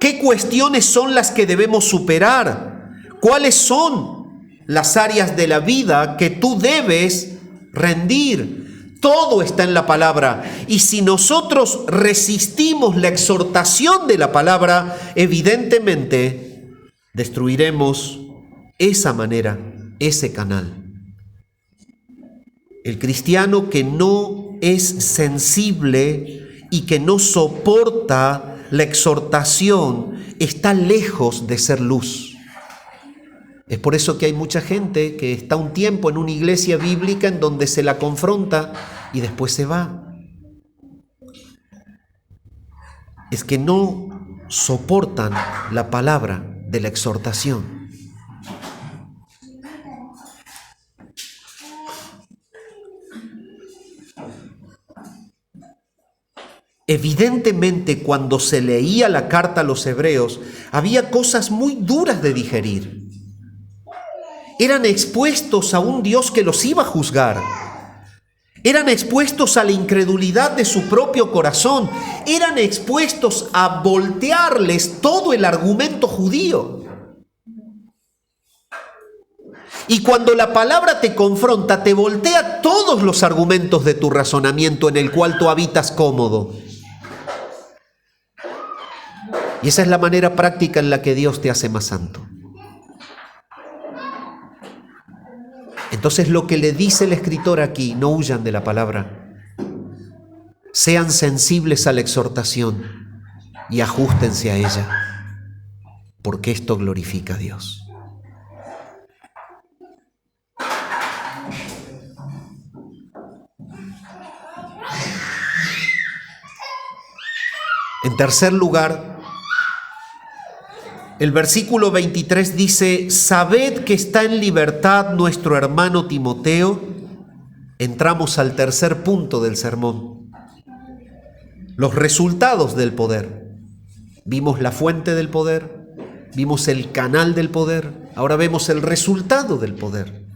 ¿Qué cuestiones son las que debemos superar? ¿Cuáles son las áreas de la vida que tú debes rendir? Todo está en la palabra. Y si nosotros resistimos la exhortación de la palabra, evidentemente destruiremos esa manera, ese canal. El cristiano que no es sensible y que no soporta la exhortación está lejos de ser luz. Es por eso que hay mucha gente que está un tiempo en una iglesia bíblica en donde se la confronta y después se va. Es que no soportan la palabra de la exhortación. Evidentemente, cuando se leía la carta a los hebreos, había cosas muy duras de digerir. Eran expuestos a un Dios que los iba a juzgar. Eran expuestos a la incredulidad de su propio corazón. Eran expuestos a voltearles todo el argumento judío. Y cuando la palabra te confronta, te voltea todos los argumentos de tu razonamiento en el cual tú habitas cómodo. Y esa es la manera práctica en la que Dios te hace más santo. Entonces lo que le dice el escritor aquí, no huyan de la palabra. Sean sensibles a la exhortación y ajustense a ella, porque esto glorifica a Dios. En tercer lugar, el versículo 23 dice: sabed que está en libertad nuestro hermano Timoteo. Entramos al tercer punto del sermón. Los resultados del poder. Vimos la fuente del poder, vimos el canal del poder, ahora vemos el resultado del poder.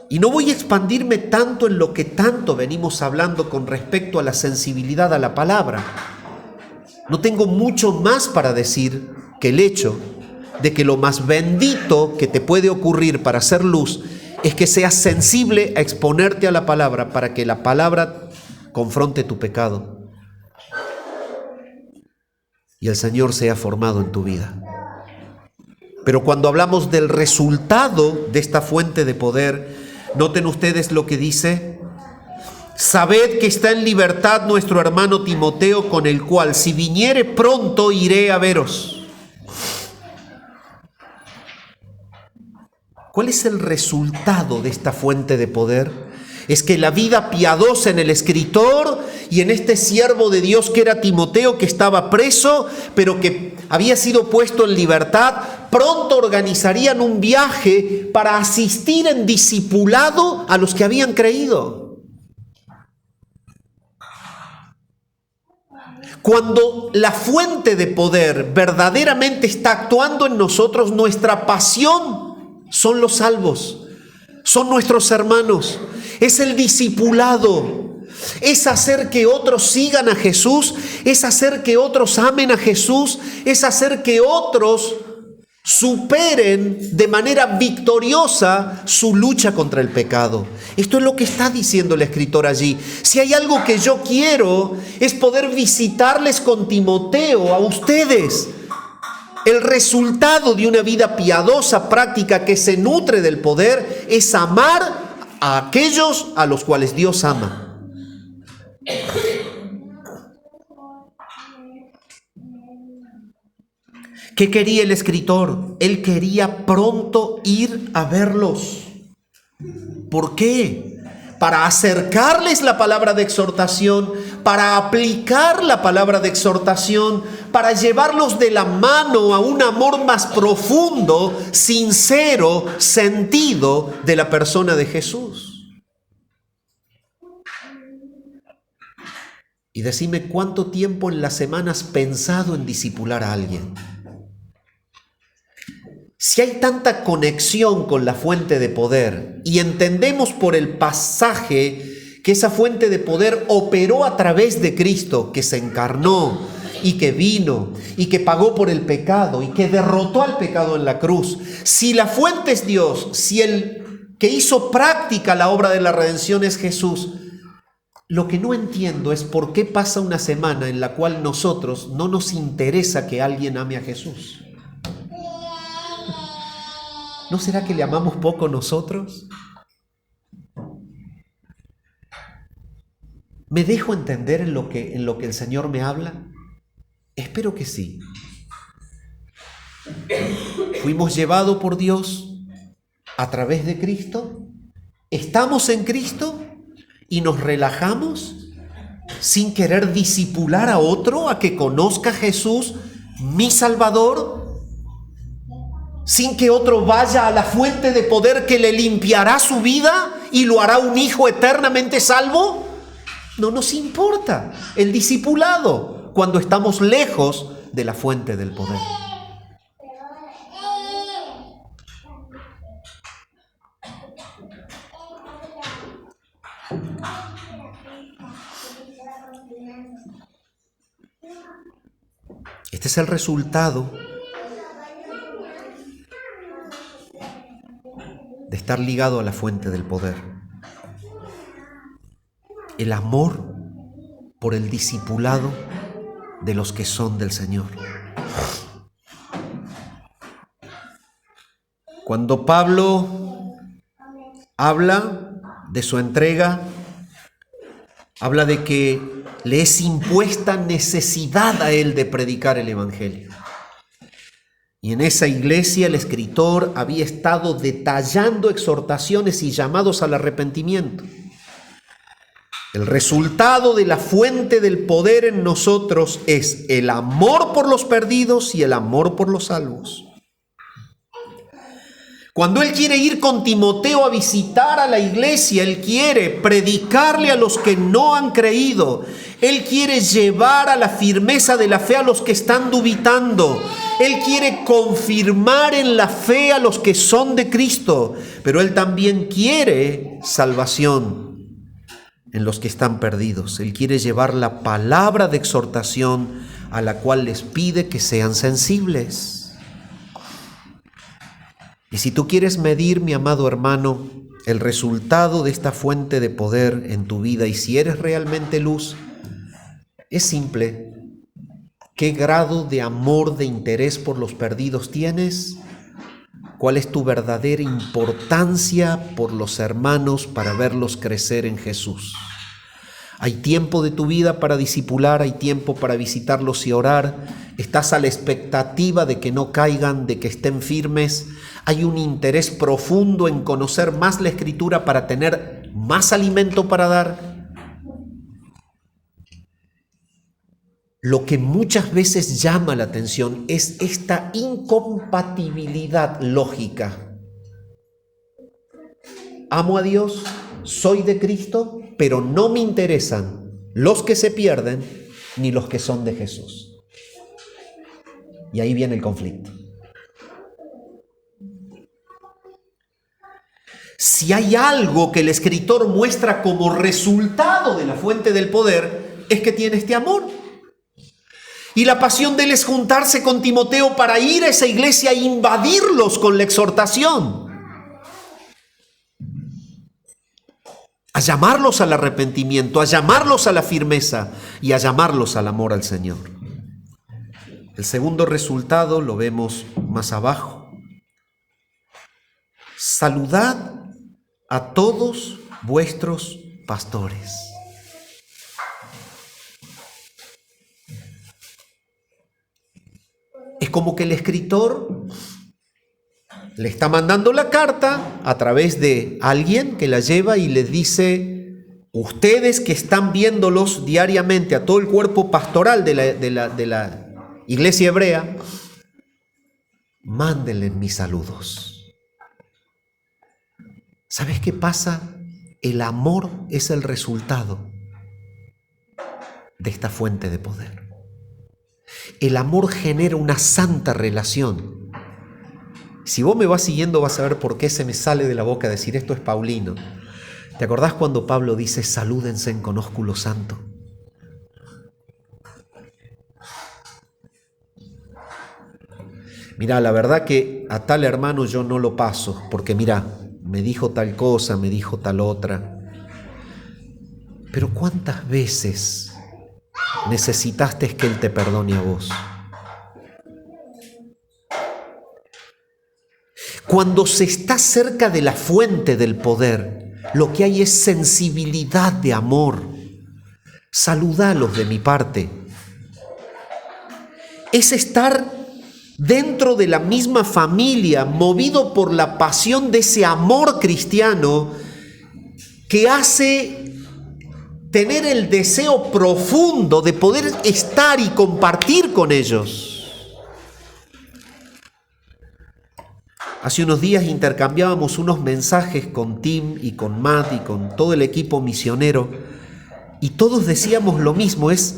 Y no voy a expandirme tanto en lo que tanto venimos hablando con respecto a la sensibilidad a la palabra. No tengo mucho más para decir que el hecho de que lo más bendito que te puede ocurrir para hacer luz es que seas sensible a exponerte a la palabra para que la palabra confronte tu pecado y el Señor sea formado en tu vida. Pero cuando hablamos del resultado de esta fuente de poder, noten ustedes lo que dice: sabed que está en libertad nuestro hermano Timoteo, con el cual, si viniere pronto, iré a veros. ¿Cuál es el resultado de esta fuente de poder? Es que la vida piadosa en el escritor y en este siervo de Dios que era Timoteo, que estaba preso, pero que había sido puesto en libertad, pronto organizarían un viaje para asistir en discipulado a los que habían creído. Cuando la fuente de poder verdaderamente está actuando en nosotros, nuestra pasión son los salvos, son nuestros hermanos, es el discipulado, es hacer que otros sigan a Jesús, es hacer que otros amen a Jesús, es hacer que otros superen de manera victoriosa su lucha contra el pecado. Esto es lo que está diciendo el escritor allí. Si hay algo que yo quiero, es poder visitarles con Timoteo a ustedes. El resultado de una vida piadosa, práctica, que se nutre del poder, es amar a aquellos a los cuales Dios ama. ¿Qué quería el escritor? Él quería pronto ir a verlos. ¿Por qué? Para acercarles la palabra de exhortación, para aplicar la palabra de exhortación, para llevarlos de la mano a un amor más profundo, sincero, sentido de la persona de Jesús. Y decime cuánto tiempo en la semana has pensado en discipular a alguien. Si hay tanta conexión con la fuente de poder y entendemos por el pasaje que esa fuente de poder operó a través de Cristo, que se encarnó y que vino y que pagó por el pecado y que derrotó al pecado en la cruz, si la fuente es Dios, si el que hizo práctica la obra de la redención es Jesús, lo que no entiendo es por qué pasa una semana en la cual nosotros no nos interesa que alguien ame a Jesús. ¿No será que le amamos poco nosotros? ¿Me dejo entender en lo que el Señor me habla? Espero que sí. Fuimos llevados por Dios a través de Cristo. Estamos en Cristo y nos relajamos sin querer discipular a otro a que conozca a Jesús, mi Salvador, sin que otro vaya a la fuente de poder que le limpiará su vida y lo hará un hijo eternamente salvo. No nos importa el discipulado cuando estamos lejos de la fuente del poder. Este es el resultado de estar ligado a la fuente del poder. El amor por el discipulado de los que son del Señor. Cuando Pablo habla de su entrega, habla de que le es impuesta necesidad a él de predicar el Evangelio. Y en esa iglesia el escritor había estado detallando exhortaciones y llamados al arrepentimiento. El resultado de la fuente del poder en nosotros es el amor por los perdidos y el amor por los salvos. Cuando él quiere ir con Timoteo a visitar a la iglesia, él quiere predicarle a los que no han creído. Él quiere llevar a la firmeza de la fe a los que están dubitando. Él quiere confirmar en la fe a los que son de Cristo. Pero él también quiere salvación en los que están perdidos. Él quiere llevar la palabra de exhortación a la cual les pide que sean sensibles. Y si tú quieres medir, mi amado hermano, el resultado de esta fuente de poder en tu vida, y si eres realmente luz, es simple. ¿Qué grado de amor, de interés por los perdidos tienes? ¿Cuál es tu verdadera importancia por los hermanos para verlos crecer en Jesús? Hay tiempo de tu vida para discipular, hay tiempo para visitarlos y orar. Estás a la expectativa de que no caigan, de que estén firmes. Hay un interés profundo en conocer más la Escritura para tener más alimento para dar. Lo que muchas veces llama la atención es esta incompatibilidad lógica. Amo a Dios, soy de Cristo, pero no me interesan los que se pierden ni los que son de Jesús. Y ahí viene el conflicto. Si hay algo que el escritor muestra como resultado de la fuente del poder, es que tiene este amor. Y la pasión de él es juntarse con Timoteo para ir a esa iglesia e invadirlos con la exhortación, a llamarlos al arrepentimiento, a llamarlos a la firmeza y a llamarlos al amor al Señor. El segundo resultado lo vemos más abajo. Saludad a todos vuestros pastores. Es como que el escritor le está mandando la carta a través de alguien que la lleva y le dice: ustedes que están viéndolos diariamente, a todo el cuerpo pastoral de la iglesia hebrea, mándenle mis saludos. ¿Sabes qué pasa? El amor es el resultado de esta fuente de poder. El amor genera una santa relación. Si vos me vas siguiendo vas a ver por qué se me sale de la boca decir esto es Paulino. ¿Te acordás cuando Pablo dice salúdense en con ósculo santo? Mirá, la verdad que a tal hermano yo no lo paso, porque mirá, me dijo tal cosa, me dijo tal otra. Pero ¿cuántas veces necesitaste que él te perdone a vos? Cuando se está cerca de la fuente del poder, lo que hay es sensibilidad de amor. Saludalos de mi parte. Es estar dentro de la misma familia, movido por la pasión de ese amor cristiano que hace tener el deseo profundo de poder estar y compartir con ellos. Hace unos días intercambiábamos unos mensajes con Tim y con Matt y con todo el equipo misionero y todos decíamos lo mismo, es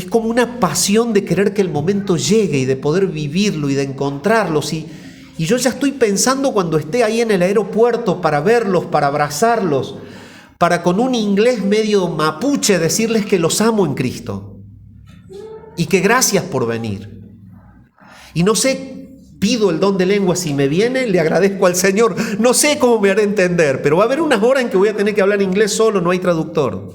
como una pasión de querer que el momento llegue y de poder vivirlo y de encontrarlos y yo ya estoy pensando cuando esté ahí en el aeropuerto para verlos, para abrazarlos, para con un inglés medio mapuche decirles que los amo en Cristo y que gracias por venir. Y no sé, pido el don de lengua, si me viene, le agradezco al Señor. No sé cómo me haré entender, pero va a haber unas horas en que voy a tener que hablar inglés solo, no hay traductor.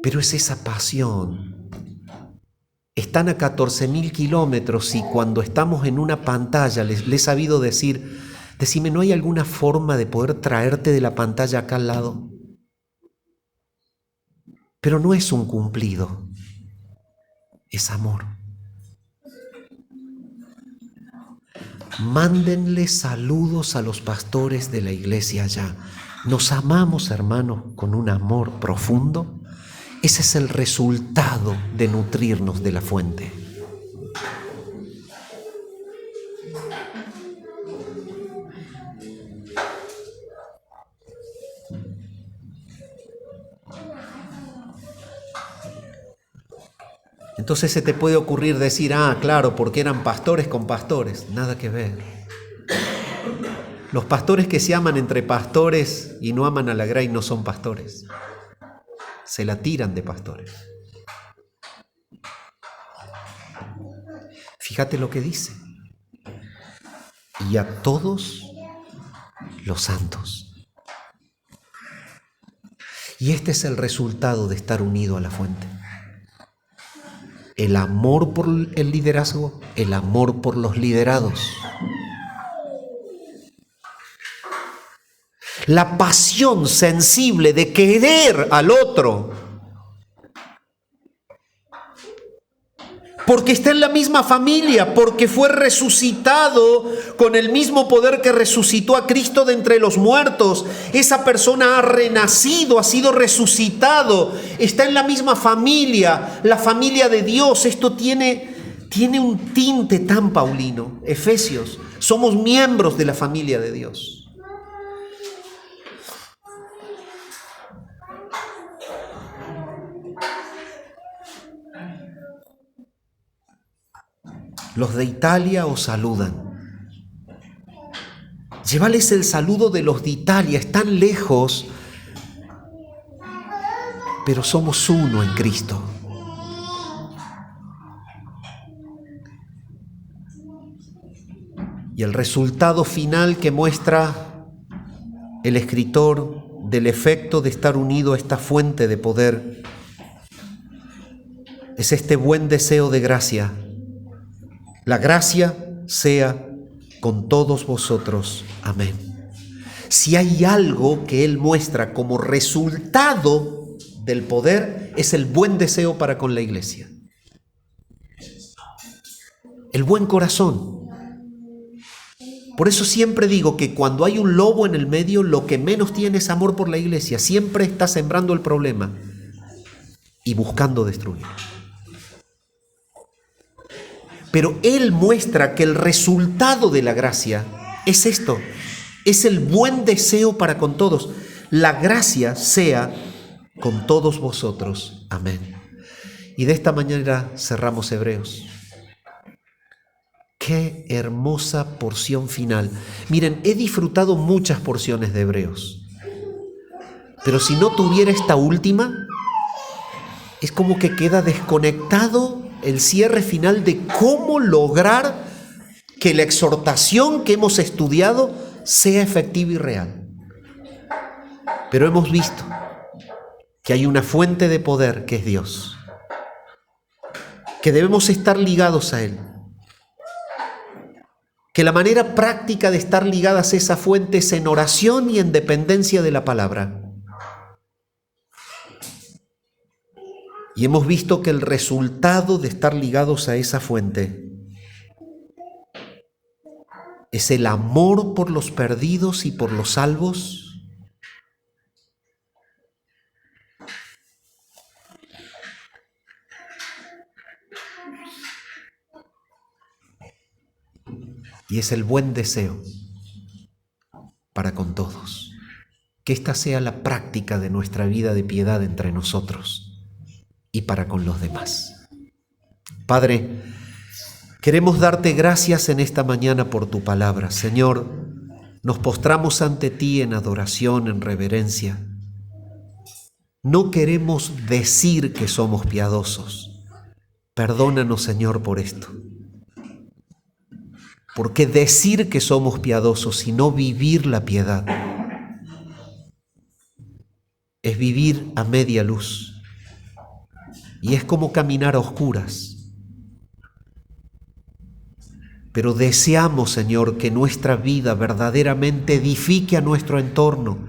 Pero es esa pasión. Están a 14.000 kilómetros y cuando estamos en una pantalla les he sabido decir, decime, ¿no hay alguna forma de poder traerte de la pantalla acá al lado? Pero no es un cumplido. Es amor. Mándenle saludos a los pastores de la iglesia allá. Nos amamos, hermanos, con un amor profundo. Ese es el resultado de nutrirnos de la fuente. Entonces se te puede ocurrir decir, claro, porque eran pastores con pastores. Nada que ver. Los pastores que se aman entre pastores y no aman a la grey no son pastores. Se la tiran de pastores. Fíjate lo que dice. Y a todos los santos. Y este es el resultado de estar unido a la fuente. El amor por el liderazgo, el amor por los liderados. la pasión sensible de querer al otro, porque está en la misma familia, porque fue resucitado con el mismo poder que resucitó a Cristo de entre los muertos. Esa persona ha renacido, ha sido resucitado, está en la misma familia, la familia de Dios. Esto tiene un tinte tan paulino. Efesios, somos miembros de la familia de Dios. Los de Italia os saludan. Llévales el saludo de los de Italia. Están lejos, pero somos uno en Cristo. Y el resultado final que muestra el escritor del efecto de estar unido a esta fuente de poder es este buen deseo de gracia. La gracia sea con todos vosotros. Amén. Si hay algo que Él muestra como resultado del poder, es el buen deseo para con la iglesia. El buen corazón. Por eso siempre digo que cuando hay un lobo en el medio, lo que menos tiene es amor por la iglesia. Siempre está sembrando el problema y buscando destruirlo. Pero Él muestra que el resultado de la gracia es esto, es el buen deseo para con todos. La gracia sea con todos vosotros. Amén. Y de esta manera cerramos Hebreos. Qué hermosa porción final. Miren, he disfrutado muchas porciones de Hebreos, pero si no tuviera esta última, es como que queda desconectado el cierre final de cómo lograr que la exhortación que hemos estudiado sea efectiva y real. Pero hemos visto que hay una fuente de poder que es Dios, que debemos estar ligados a Él, que la manera práctica de estar ligadas a esa fuente es en oración y en dependencia de la palabra. Y hemos visto que el resultado de estar ligados a esa fuente es el amor por los perdidos y por los salvos, y es el buen deseo para con todos. Que esta sea la práctica de nuestra vida de piedad entre nosotros y para con los demás. Padre, queremos darte gracias en esta mañana por tu palabra. Señor, nos postramos ante ti en adoración, en reverencia. No queremos decir que somos piadosos. Perdónanos, Señor, por esto. Porque decir que somos piadosos y no vivir la piedad es vivir a media luz. Y es como caminar a oscuras. Pero deseamos, Señor, que nuestra vida verdaderamente edifique a nuestro entorno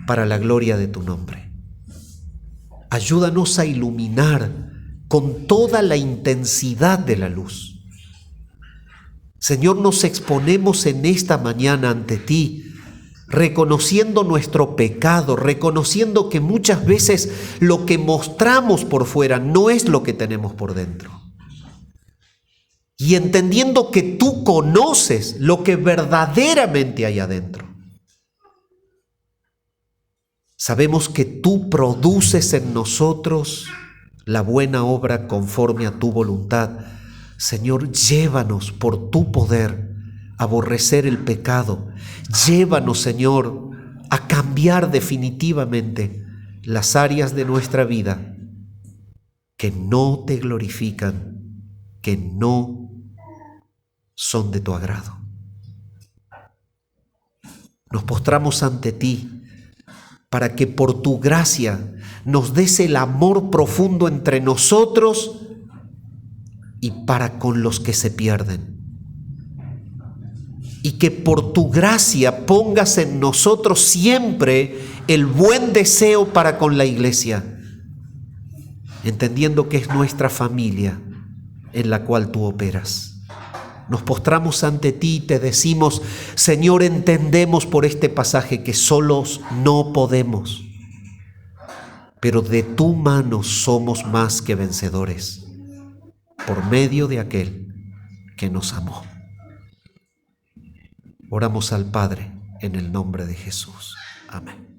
para la gloria de tu nombre. Ayúdanos a iluminar con toda la intensidad de la luz. Señor, nos exponemos en esta mañana ante ti, reconociendo nuestro pecado, reconociendo que muchas veces lo que mostramos por fuera no es lo que tenemos por dentro. Y entendiendo que tú conoces lo que verdaderamente hay adentro. Sabemos que tú produces en nosotros la buena obra conforme a tu voluntad. Señor, llévanos por tu poder a aborrecer el pecado. Llévanos, Señor, a cambiar definitivamente las áreas de nuestra vida que no te glorifican, que no son de tu agrado. Nos postramos ante ti para que por tu gracia nos des el amor profundo entre nosotros y para con los que se pierden. y que por tu gracia pongas en nosotros siempre el buen deseo para con la iglesia, entendiendo que es nuestra familia en la cual tú operas. Nos postramos ante ti y te decimos: Señor, entendemos por este pasaje que solos no podemos, pero de tu mano somos más que vencedores, por medio de aquel que nos amó. Oramos al Padre en el nombre de Jesús. Amén.